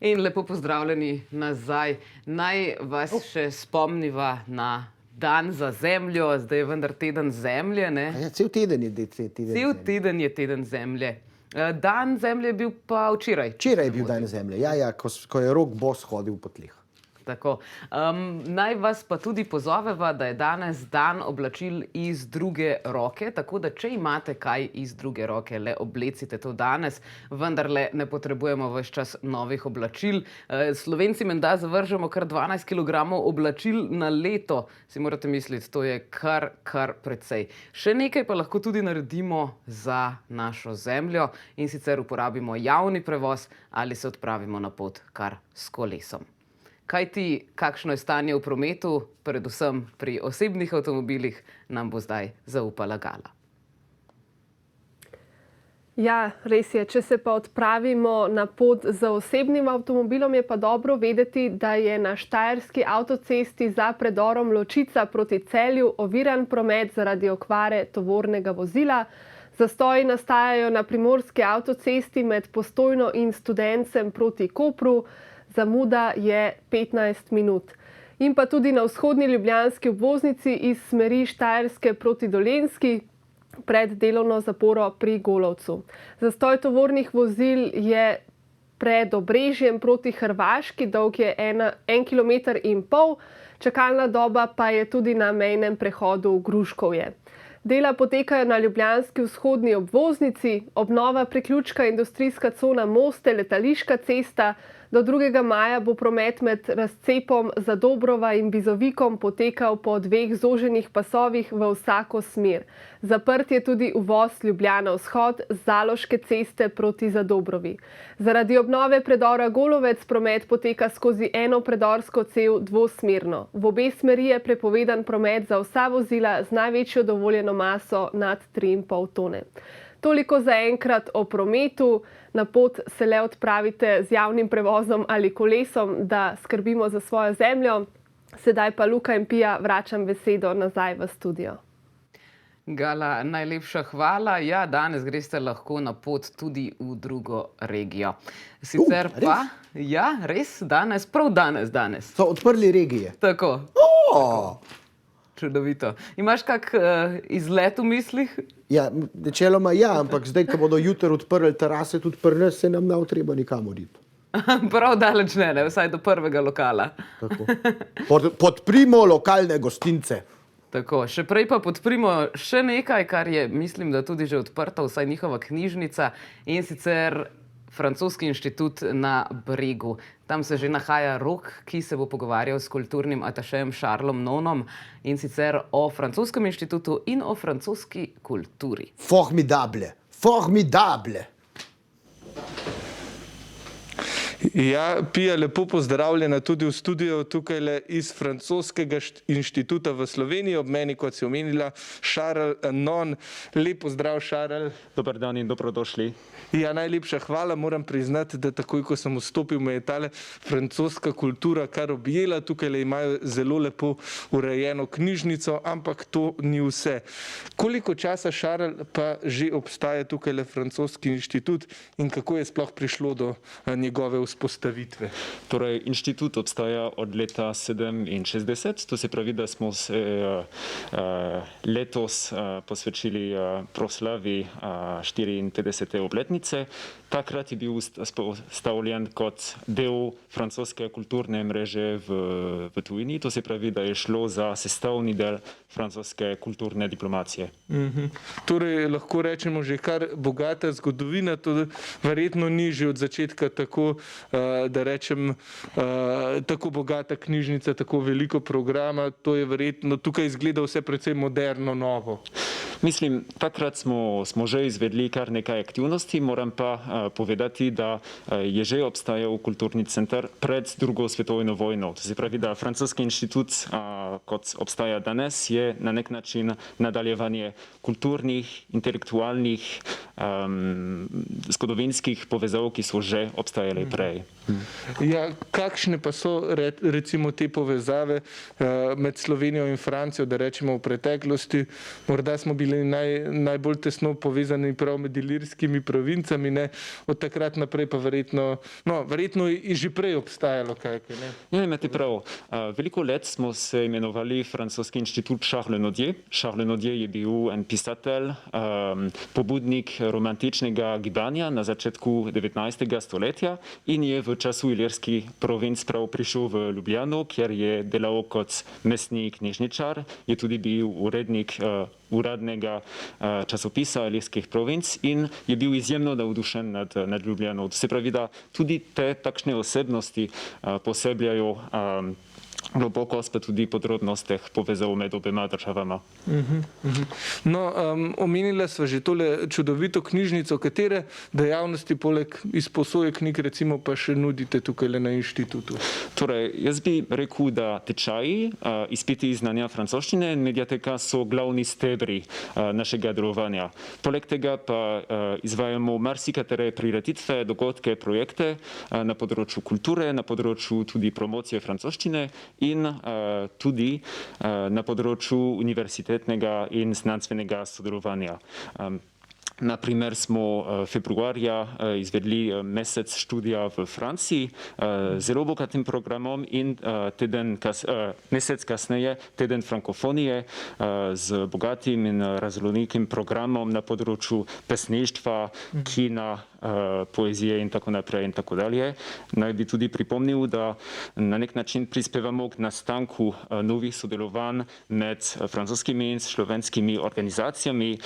In lepo pozdravljeni nazaj. Naj vas še spomniva na dan za zemljo, zdaj je vendar teden zemlje, ne? Ja, cel teden je teden Cel zemlje. teden je teden zemlje. Dan zemlje je bil pa včeraj. Včeraj je bil dan zemlje, ja, ko je Rok Boss hodil po tleh. Tako. Naj vas pa tudi pozoveva, da je danes dan oblačil iz druge roke, tako da če imate kaj iz druge roke, le oblecite to danes, vendarle ne potrebujemo ves čas novih oblačil. Slovenci menda zavržemo kar 12 kilogramov oblačil na leto. Si morate misliti, to je kar precej. Še nekaj pa lahko tudi naredimo za našo zemljo in sicer uporabimo javni prevoz ali se odpravimo na pot kar s kolesom. Kajti, kakšno je stanje v prometu, predvsem pri osebnih avtomobilih, nam bo zdaj zaupala Gala. Ja, res je. Če se pa odpravimo na pot z osebnim avtomobilom, je pa dobro vedeti, da je na štajerski avtocesti za predorom Ločica proti Celju oviran promet zaradi okvare tovornega vozila. Zastoji nastajajo na primorski avtocesti med Postojno in Studencem proti Kopru. Zamuda je 15 minut. In pa tudi na vzhodni ljubljanski obvoznici iz smeri Štajerske proti Dolenjski pred delovno zaporo pri Golovcu. Zastoj tovornih vozil je pred Obrežjem proti Hrvaški, dolg je 1,5 kilometra. Čakalna doba pa je tudi na mejnem prehodu Gruškovje. Dela potekajo na ljubljanski vzhodni obvoznici, obnova priključka industrijska cona Moste, Letališka cesta. Do 2. maja bo promet med razcepom Zadobrova in Bizovikom potekal po 2 zoženih pasovih v vsako smer. Zaprt je tudi uvoz Ljubljana vzhod z Zaloške ceste proti Zadobrovi. Zaradi obnove predora Golovec promet poteka skozi eno predorsko cev dvosmerno. V obe smeri je prepovedan promet za vsa vozila z največjo dovoljeno maso nad 3,5 tone. Toliko zaenkrat o prometu. Na pot se le odpravite z javnim prevozom ali kolesom, da skrbimo za svojo zemljo. Sedaj pa Luka in Pija vračam besedo nazaj v studio. Gala, najlepša hvala. Ja, danes greste lahko na pot tudi v drugo regijo. Sicer pa, ja, res, prav danes. So odprli regije. Tako. Čudovito. Imaš kak izlet v mislih? Ja, načeloma ja, ampak zdaj, ko bodo jutri odprli terase, tudi pri nas, se nam ne bo treba nikamor iti. Prav daleč ne, vsaj do prvega lokala. Tako. Podprimo lokalne gostince. Tako, še prej pa podprimo še nekaj, kar je, mislim, da tudi že odprta, vsaj njihova knjižnica, in sicer Francoski inštitut na Bregu. Tam se že nahaja Rok, ki se bo pogovarjal s kulturnim atašejem Charlesom Nonom, in sicer o francoskem inštitutu in o francoski kulturi. Formidable. Ja, Pija, lepo pozdravljena tudi v studiu tukaj iz Francoskega inštituta v Sloveniji. Ob meni, kot si omenila, Charles Non. Lep pozdrav, Charles. Dober dan in dobrodošli. Ja, najlepša hvala. Moram priznati, da takoj, ko sem vstopil, me je tale francoska kultura kar objela. Tukaj imajo zelo lepo urejeno knjižnico, ampak to ni vse. Koliko časa, Charles, pa že obstaja tukaj Francoski inštitut in kako je sploh prišlo do njegove vzpostavitve? Torej, inštitut obstaja od leta 67, to se pravi, da smo se letos posvečili proslavi 54. obletnice. Takrat je bil vzpostavljen kot del francoske kulturne mreže v tujini, to se pravi, da je šlo za sestavni del francoske kulturne diplomacije. Torej, lahko rečemo že kar bogata zgodovina, to verjetno ni že od začetka tako, da rečem, tako bogata knjižnica, tako veliko programa, to je verjetno, tukaj izgleda vse precej moderno, novo. Mislim, takrat smo že izvedli kar nekaj aktivnosti, moram pa povedati, da je že obstajal kulturni center pred drugo svetovno vojno. To se pravi, da Francoski inštitut, kot obstaja danes, je na nek način nadaljevanje kulturnih, intelektualnih zgodovinskih povezav, ki so že obstajale prej. Ja, kakšne pa so recimo te povezave med Slovenijo in Francijo, da rečemo v preteklosti? Morda smo bili najbolj tesno povezani prav med ilirskimi provincami, ne? Od takrat naprej pa verjetno je že prej obstajalo kaj, ne? Ja, imate prav. Veliko let smo se imenovali Francoski inštitut Charles Nodier. Charles Nodier je bil en pisatelj, pobudnik romantičnega gibanja na začetku 19. stoletja in je v času ilirskih provinc prav prišel v Ljubljano, kjer je delal kot mestni knjižničar, je tudi bil urednik uradnega časopisa ilirskih provinc in je bil izjemno navdušen nad Ljubljano. Se pravi, da tudi te takšne osebnosti posebljajo globokost, pa tudi podrobnost teh povezav med obema državama. No, omenila sva že tole čudovito knjižnico. Katere dejavnosti poleg izposoje knjig recimo pa še nudite tukaj na inštitutu? Torej, jaz bi rekel, da tečaji, izpiti iz znanja francoščine in mediateka so glavni stebri našega delovanja. Poleg tega pa izvajamo marsikatere prireditve, dogodke, projekte na področju kulture, na področju tudi promocije francoščine in tudi na področju univerzitetnega in znanstvenega sodelovanja. Na primer smo februarja izvedli mesec študija v Franciji z zelo bogatim programom in mesec kasneje teden frankofonije z bogatim in raznolikim programom na področju pesništva, kina, poezije in tako naprej in tako dalje. Naj bi tudi pripomnil, da na nek način prispevamo k nastanku novih sodelovanj med francoskimi in slovenskimi organizacijami,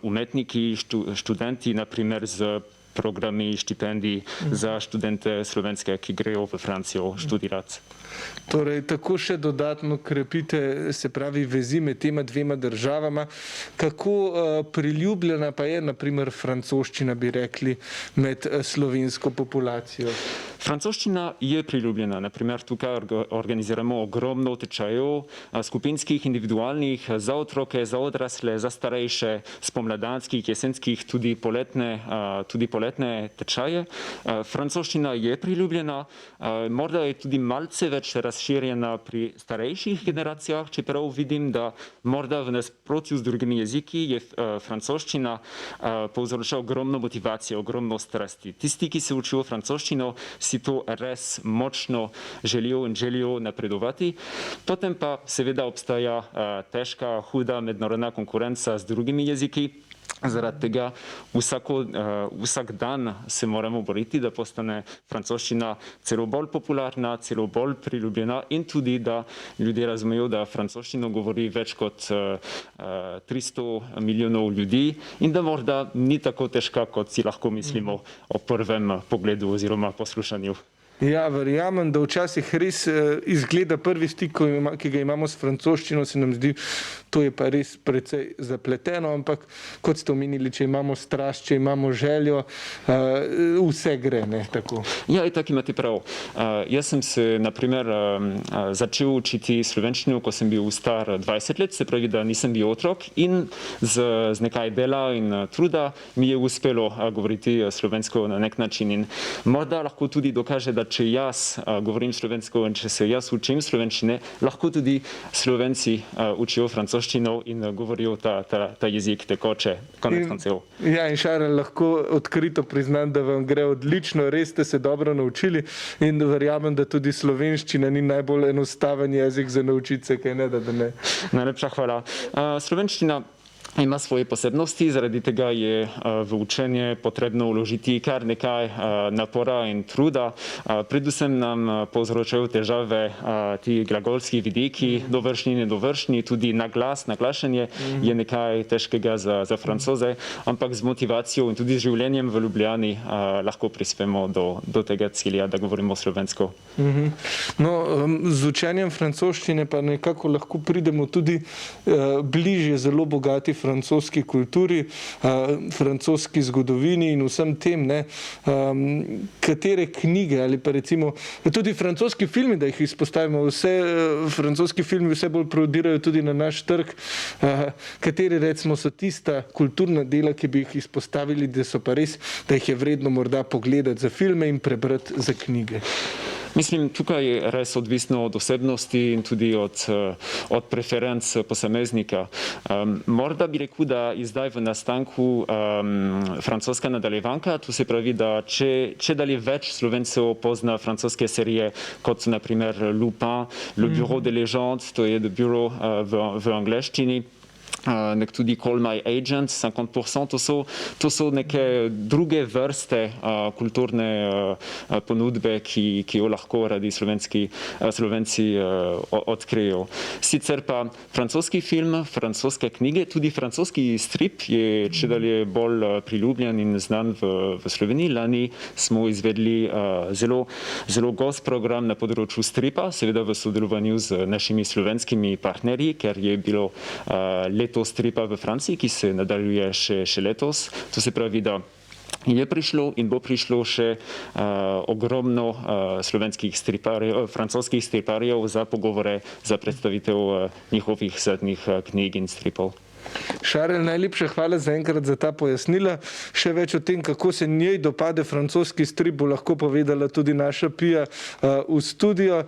umetniki, študenti, na primer z programi štipendij za študente slovenske, ki grejo v Francijo študirati. Torej, tako še dodatno krepite, se pravi, vezi med tema dvema državama. Kako priljubljena pa je, na primer, francoščina, bi rekli, med slovensko populacijo? Francoščina je priljubljena. Naprimer, tukaj organiziramo ogromno tečajev, skupinskih, individualnih, za otroke, za odrasle, za starejše, spomladanskih, jesenskih, tudi poletne tečaje. Francoščina je priljubljena, morda je tudi malce več razširjena pri starejših generacijah, čeprav vidim, da morda v nasprotju z drugimi jeziki je francoščina povzročila ogromno motivacije, ogromno strasti. Tisti, ki se učijo francoščino, si to res močno želijo napredovati. Potem pa seveda obstaja težka, huda mednarodna konkurenca z drugimi jeziki. Zaradi tega vsak dan se moramo boriti, da postane francoščina celo bolj popularna, celo bolj priljubljena in tudi, da ljudje razumejo, da francoščino govori več kot 300 milijonov ljudi in da morda ni tako težka, kot si lahko mislimo o prvem pogledu oziroma poslušanju. Ja, verjamem, da včasih res izgleda prvi stik, ki ga imamo s francoščino, se nam zdi, to je pa res precej zapleteno, ampak kot ste omenili, če imamo strast, če imamo željo, vse gre, ne, tako. Ja, in tako imate prav. Jaz sem se, na primer, začel učiti slovenščino, ko sem bil star 20 let, se pravi, da nisem bil otrok in z nekaj dela in truda mi je uspelo govoriti slovensko na nek način in morda lahko tudi dokaže, da če jaz govorim slovensko in če se jaz učim slovenščine, lahko tudi Slovenci učijo francoščino in govorijo ta jezik tekoče, konec koncev. Ja, in Šarel, lahko odkrito priznam, da vam gre odlično, res ste se dobro naučili in verjamem, da tudi slovenščina ni najbolj enostaven jezik za naučiti se, kaj ne, da ne. Najlepša hvala. Slovenščina ima svoje posebnosti, zaradi tega je v učenje potrebno vložiti kar nekaj napora in truda. Predvsem nam povzročajo težave ti glagolski vidiki, dovršni, nedovršni, tudi naglas, naglašanje je nekaj težkega za Francoze, ampak z motivacijo in tudi z življenjem v Ljubljani lahko prispemo do tega cilja, da govorimo slovensko. No, z učenjem francoščine pa nekako lahko pridemo tudi bližje zelo bogati francoski kulturi, francoski zgodovini in vsem tem, ne, katere knjige ali pa recimo tudi francoski filmi, da jih izpostavimo, francoski filmi vse bolj prodirajo tudi na naš trg, kateri recimo so tista kulturna dela, ki bi jih izpostavili, da so pa res, da jih je vredno morda pogledati za filme in prebrati za knjige. Mislim, tukaj je res odvisno od osebnosti in tudi od preferenc posameznika. Morda bi rekel, da je zdaj v nastanku francoska nadaljevanka, to se pravi, da če dalje več Slovencev pozna francoske serije, kot so na primer Lupin, Le Bureau des Légendes, to je The Bureau v angleščini, nek tudi Call My Agent, 50%, to so neke druge vrste kulturne ponudbe, ki jo lahko radi Slovenci odkrijejo. Sicer pa francoski film, francoske knjige, tudi francoski strip je čedalje bolj priljubljen in znan v Sloveniji. Lani smo izvedli zelo gost program na področju stripa, seveda v sodelovanju z našimi slovenskimi partnerji, ker je bilo leto stripa v Franciji, ki se nadaljuje še letos. To se pravi, da je prišlo in bo prišlo še ogromno francoskih striparjev za pogovore, za predstavitev njihovih zadnjih knjig in stripov. Šarel, najlepša hvala zaenkrat za ta pojasnila. Še več o tem, kako se njej dopade francoski strip, bo lahko povedala tudi naša Pija v studio.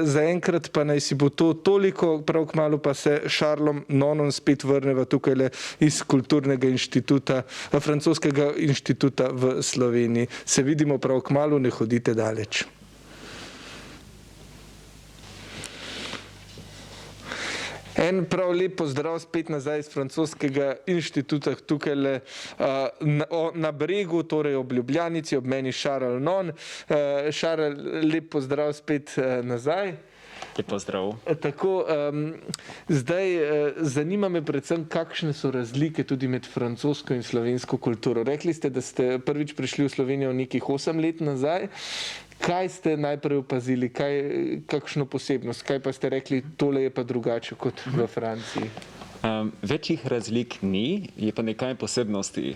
Zaenkrat pa naj si bo to toliko, prav kmalu pa se Šarlom Nonom spet vrneva tukaj iz Kulturnega inštituta, francoskega inštituta v Sloveniji. Se vidimo prav kmalu, ne hodite daleč. En prav lep pozdrav spet nazaj iz francoskega inštituta tukaj na Bregu, torej ob Ljubljanici, ob meni Šarel Non. Šarel, lep pozdrav spet nazaj. Lep pozdrav. Tako, zdaj zanima me predvsem, kakšne so razlike tudi med francosko in slovensko kulturo. Rekli ste, da ste prvič prišli v Slovenijo nekih 8 let nazaj. Kaj ste najprej opazili, kakšno posebnost, kaj pa ste rekli, tole je pa drugače kot v Franciji? Večjih razlik ni, je pa nekaj posebnosti.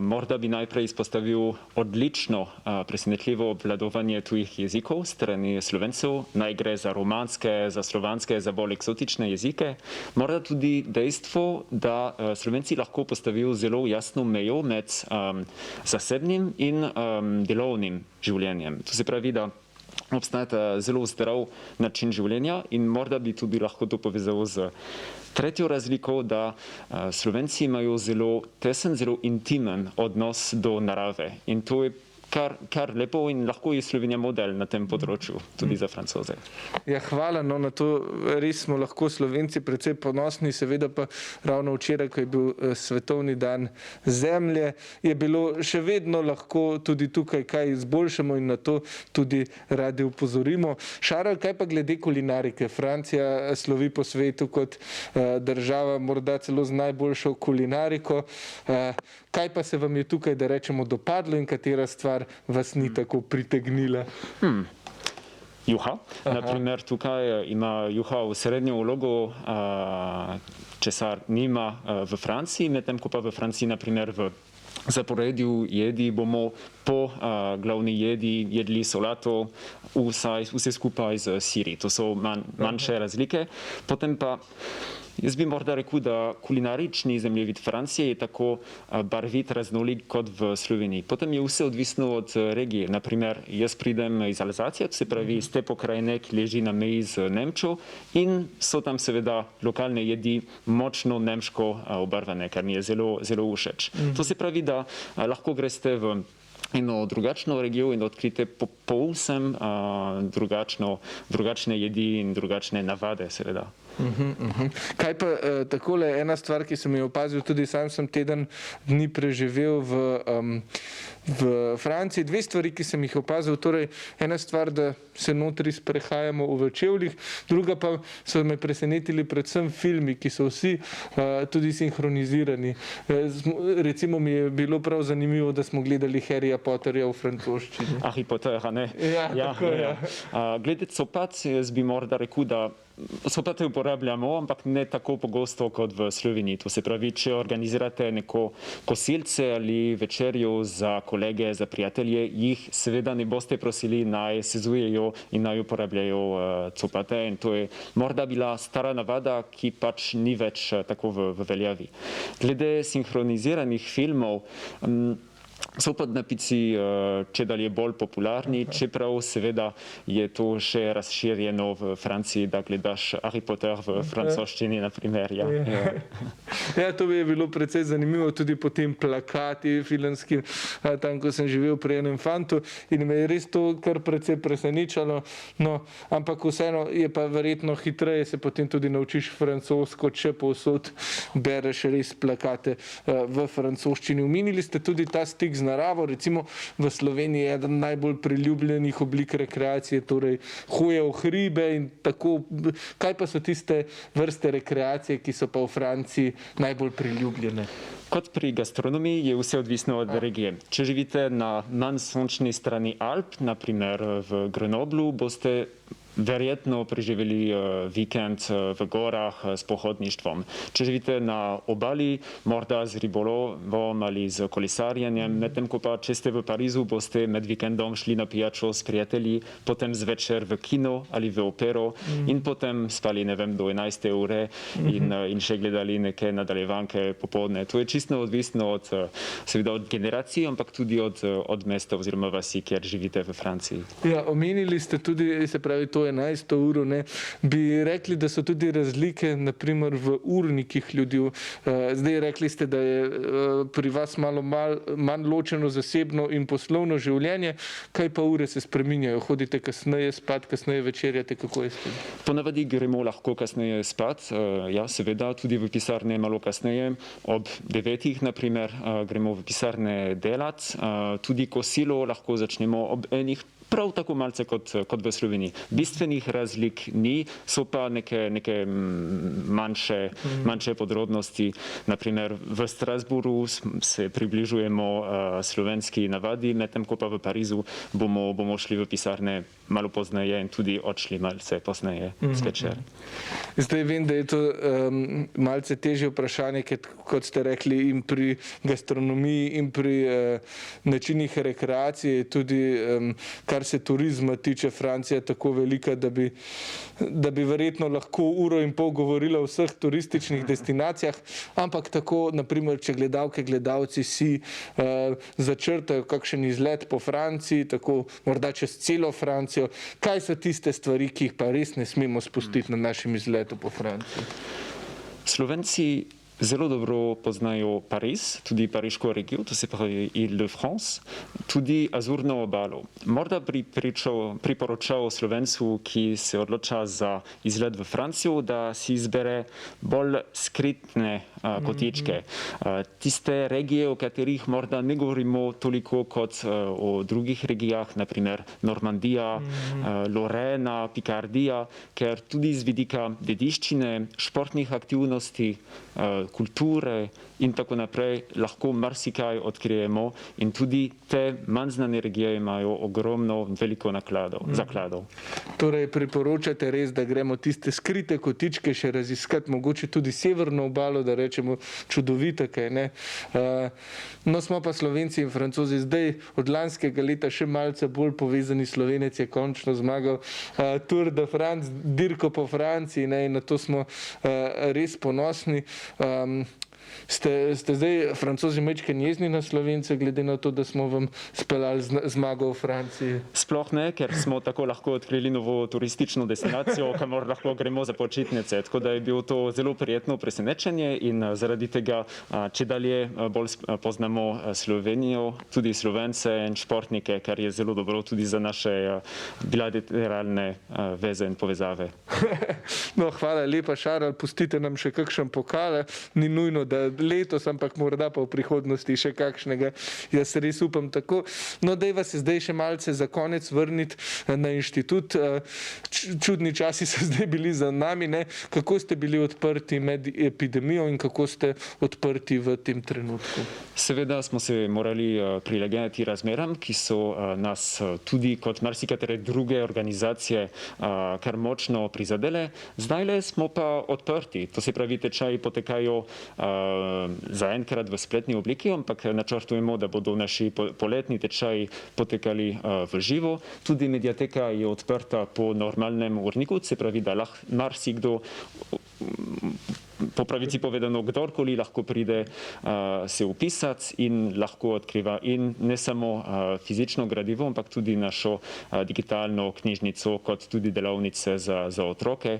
Morda bi najprej izpostavil odlično, presenetljivo obvladovanje tujih jezikov strani Slovencev. Naj gre za romanske, za slovanske, za bolj eksotične jezike. Morda tudi dejstvo, da Slovenci lahko postavijo zelo jasno mejo med zasebnim in delovnim življenjem. To se pravi, da obstaja zelo zdrav način življenja in morda bi tudi lahko to povezal z tretjo razliko, da Slovenci imajo zelo tesen, zelo intimen odnos do narave. In to je kar lepo in lahko je Slovenija model na tem področju, tudi za Francoze. Ja, hvala, no, na to res smo lahko Slovenci precej ponosni, seveda pa ravno včeraj, ko je bil Svetovni dan zemlje, je bilo še vedno lahko tudi tukaj kaj izboljšamo in na to tudi radi upozorimo. Šarel, kaj pa glede kulinarike? Francija slovi po svetu kot država morda celo z najboljšo kulinariko. Kaj pa se vam je tukaj, da rečemo, dopadlo in katera stvar vas ni tako pritegnila? Juha. Naprimer, tukaj ima juha osrednjo vlogo, česar nima v Franciji, medtem ko pa v Franciji, naprimer v zaporedju jedi bomo po glavni jedi jedli solato, vse skupaj z siri. To so manjše razlike. Potem pa jaz bi morda rekel, da kulinarični zemljevid Francije je tako barvit, raznolik kot v Sloveniji. Potem je vse odvisno od regije. Naprimer, jaz pridem iz Alzacije, to se pravi iz te pokrajine, ki leži na meji z Nemčijo in so tam seveda lokalne jedi močno nemško obarvane, kar mi je zelo všeč. To se pravi, da lahko greste v eno drugačno regijo in odkrite povsem drugačne jedi in drugačne navade, seveda. Kaj pa takole, ena stvar, ki sem jo opazil, tudi sam sem teden dni preživel v Franciji, dve stvari, ki sem jih opazil, torej ena stvar, da se notri sprehajamo v čevljih, druga pa so me presenetili predvsem filmi, ki so vsi tudi sinhronizirani. Recimo mi je bilo prav zanimivo, da smo gledali Harryja Potterja v francoščini. Harry Potter, ne? Ja, tako je. Glede copat, jaz bi morda rekel, da Copate uporabljamo, ampak ne tako pogosto kot v Sloveniji. To se pravi, če organizirate neko kosilce ali večerjo za kolege, za prijatelje, jih seveda ne boste prosili naj sezujejo in naj uporabljajo copate. In to je morda bila stara navada, ki pač ni več tako v veljavi. Glede sinhroniziranih filmov, so podnapici čedalje bolj popularni, čeprav seveda je to še razširjeno v Franciji, da gledaš Harry Potter v francoščini, na primer. Ja, to bi bilo precej zanimivo, tudi potem plakati filmski, tam, ko sem živel pri enem fantu in me je res to kar precej presenečalo, no, ampak vseeno je pa verjetno hitreje se potem tudi naučiš francosko, če povsod bereš res plakate v francoščini. Omenili ste tudi ta stik z naravo, recimo v Sloveniji je eden najbolj priljubljenih oblik rekreacije, torej hoje v hribe in tako. Kaj pa so tiste vrste rekreacije, ki so pa v Franciji najbolj priljubljene? Kot pri gastronomiji je vse odvisno od regije. Če živite na manj sončni strani Alp, naprimer v Grenoblu, boste verjetno preživeli vikend v gorah s pohodništvom. Če živite na obali, morda z ribolovom ali z kolesarjenjem, medtem ko pa če ste v Parizu, boste med vikendom šli na pijačo s prijatelji, potem zvečer v kino ali v opero in potem spali, ne vem, do 11. ure in še gledali neke nadaljevanke popoldne. To je čisto odvisno od, seveda od generacij, ampak tudi od mesta oziroma vasi, kjer živite v Franciji. Ja, omenili ste tudi, se pravi, to 11. uro, ne, bi rekli, da so tudi razlike, naprimer v urnikih ljudi. Zdaj rekli ste, da je pri vas manj ločeno zasebno in poslovno življenje. Kaj pa ure se spreminjajo? Hodite kasneje spat, kasneje večerjate, kako je s tem? Ponavadi gremo lahko kasneje spat, ja, seveda, tudi v pisarne malo kasneje, ob 9. naprimer, gremo v pisarne delat, tudi kosilo lahko začnemo ob 1. Prav tako malce kot v Sloveniji. Bistvenih razlik ni, so pa neke manjše podrobnosti. Naprimer, v Strasbourgu se približujemo slovenski navadi, medtem ko pa v Parizu bomo šli v pisarne malo pozneje in tudi odšli malce pozneje zvečer. Zdaj vem, da je to malce težje vprašanje, kot ste rekli, in pri gastronomiji in pri načinih rekreacije, tudi kar se turizma tiče, Francija tako velika, da bi verjetno lahko 1,5 ure govorila o vseh turističnih destinacijah, ampak tako, naprimer, če gledalke, gledalci si začrtajo kakšen izlet po Franciji, tako morda čez celo Francijo, kaj so tiste stvari, ki jih pa res ne smemo spustiti na našem izletu po Franciji? Slovenci zelo dobro poznajo Pariz, tudi pariško regijo, to se pravi Ile-de-France, tudi Azurno obalo. Morda priporočal Slovencu, ki se odloča za izlet v Francijo, da si izbere bolj skritne kotičke. Tiste regije, o katerih morda ne govorimo toliko kot o drugih regijah, naprimer Normandija, Lorena, Picardija, ker tudi z vidika dediščine, športnih aktivnosti, kulture in tako naprej lahko marsikaj odkrijemo in tudi te manj znane regije imajo ogromno, veliko zakladov. Torej priporočate res, da gremo tiste skrite kotičke še raziskati, mogoče tudi severno obalo, da rečemo čudovito, kaj ne. No, smo pa Slovenci in Francozi zdaj od lanskega leta še malce bolj povezani. Slovenec je končno zmagal Tour de France, dirko po Franciji, ne, in na to smo res ponosni. Ste zdaj Francozi majčkeno jezni na Slovence, glede na to, da smo vam speljali zmago v Franciji? Sploh ne, ker smo tako lahko odkrili novo turistično destinacijo, kamor lahko gremo za počitnice. Tako da je bilo to zelo prijetno presenečenje in zaradi tega čedalje bolj poznamo Slovenijo, tudi Slovence in športnike, kar je zelo dobro tudi za naše bilateralne veze in povezave. No, hvala lepa, Šarl. Pustite nam še kakšen pokal. Ni nujno, da letos, ampak morda pa v prihodnosti še kakšnega. Jaz res upam tako. No, dajva se zdaj še malce za konec vrniti na inštitut. Čudni časi so zdaj bili za nami, ne? Kako ste bili odprti med epidemijo in kako ste odprti v tem trenutku? Seveda smo se morali prilagajati razmeram, ki so nas tudi kot marsikatere druge organizacije kar močno prizadele. Zdaj smo pa odprti. To se pravi, tečaji potekajo zaenkrat v spletni obliki, ampak načrtujemo, da bodo naši poletni tečaji potekali v živo. Tudi mediateka je odprta po normalnem urniku, se pravi, da lahko marsikdo, po pravici povedano, kdorkoli lahko pride se upisati in lahko odkriva in ne samo fizično gradivo, ampak tudi našo digitalno knjižnico, kot tudi delavnice za otroke.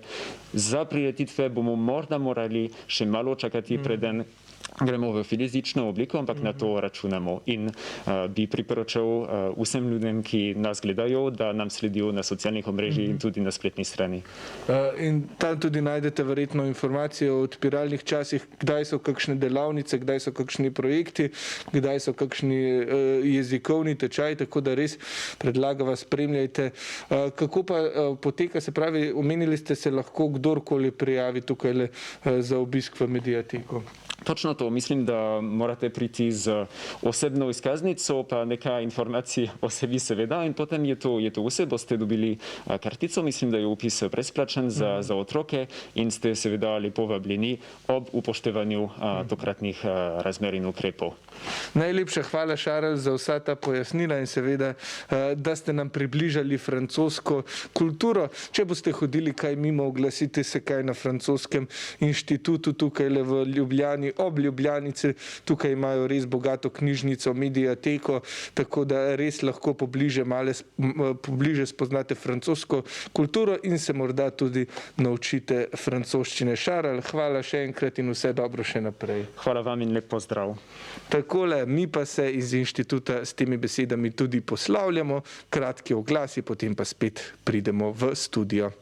Za prireditve bomo morda morali še malo čakati, preden gremo v fizično obliko, ampak na to računamo. In bi priporočal vsem ljudem, ki nas gledajo, da nam sledijo na socialnih omrežjih in tudi na spletni strani. In tam tudi najdete verjetno informacije o odpiralnih časih, kdaj so kakšne delavnice, kdaj so kakšni projekti, kdaj so kakšni jezikovni tečaji, tako da res predlagam, spremljajte. Kako pa poteka, se pravi, omenili ste se lahko kdorkoli prijavi tukaj za obisk v mediateko? Točno to. Mislim, da morate priti z osebno izkaznico, pa nekaj informacij o sebi seveda in potem je to vse. Boste dobili kartico, mislim, da je upis brezplačen za otroke in ste seveda lepo vabljeni ob upoštevanju tokratnih razmer in ukrepov. Najlepša hvala, Šarl, za vsa ta pojasnila in seveda, da ste nam približali francosko kulturo. Če boste hodili kaj mimo, oglasite se kaj na francoskem inštitutu tukaj v Ljubljani, ob Ljubljanici. Tukaj imajo res bogato knjižnico, mediateko, tako da res lahko pobliže spoznate francosko kulturo in se morda tudi naučite francoščine. Šarl, hvala še enkrat in vse dobro še naprej. Hvala vam in lep pozdrav. Takole, mi pa se iz inštituta s temi besedami tudi poslavljamo, kratki oglasi, potem pa spet pridemo v studio.